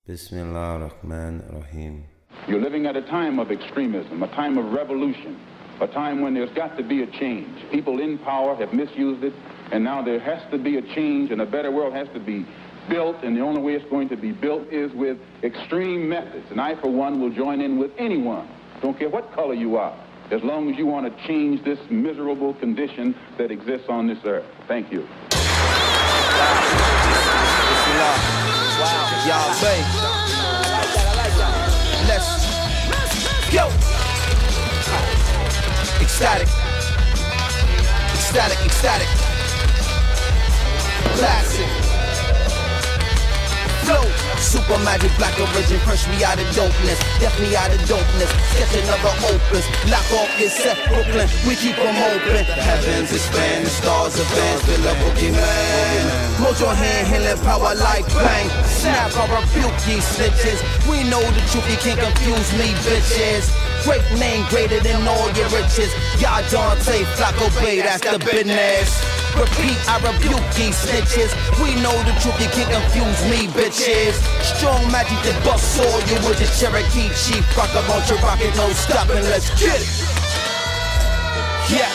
Bismillah ar-Rahman ar-Rahim. You're living at a time of extremism, a time of revolution, a time when there's got to be a change. People in power have misused it, and now there has to be a change, and a better world has to be built, and the only way it's going to be built is with extreme methods. And I, for one, will join in with anyone, don't care what color you are, as long as you want to change this miserable condition that exists on this earth. Thank you. Wow. Y'all, babe. Let's go. Ecstatic. Ecstatic, ecstatic. Classic. Flow. Super magic, black origin, fresh me out of dopeness. Deaf me out of dopeness. Sketch another opus. Lock off your set, Brooklyn. We keep them open. The heavens expand, the stars advance. Fill up Pokemon. Hold your hand, healing power like bang. Snap or rebuke ye snitches. We know the truth, you can't confuse me, bitches. Great name, greater than all your riches. Y'all Dante, Flacco Bay, that's the business. Repeat, I rebuke ye snitches. We know the truth, you can't confuse me, bitches. Strong magic that busts all you with the Cherokee chief. Rock a bunch of rocket, no stopping, let's get it. Yeah.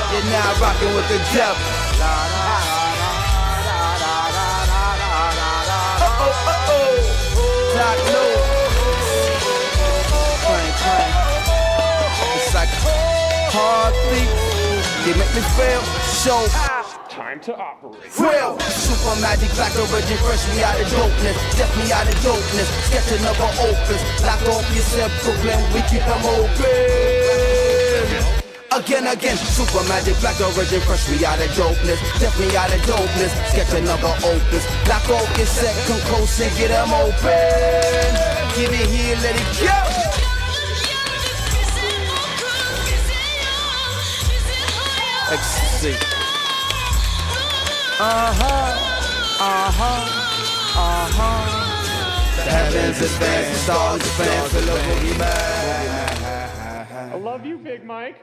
You're now rocking with the devil. Not no. Clang. It's like heartbeat. They make me feel so. Time to operate. Real. Super magic, black origin, fresh me out of dopeness. Deaf me out of dopeness. Sketch another opus. Lock off yourself, Brooklyn. We keep them open. Again, super magic, black origin, fresh me out of dopeness. Deaf me out of dopeness. Sketch another opus. Lock off your set, come close and get them open. Give it here, let it go. Ecstasy. The heavens advance, the stars advance, fill up Pokemon. I love you, Big Mike.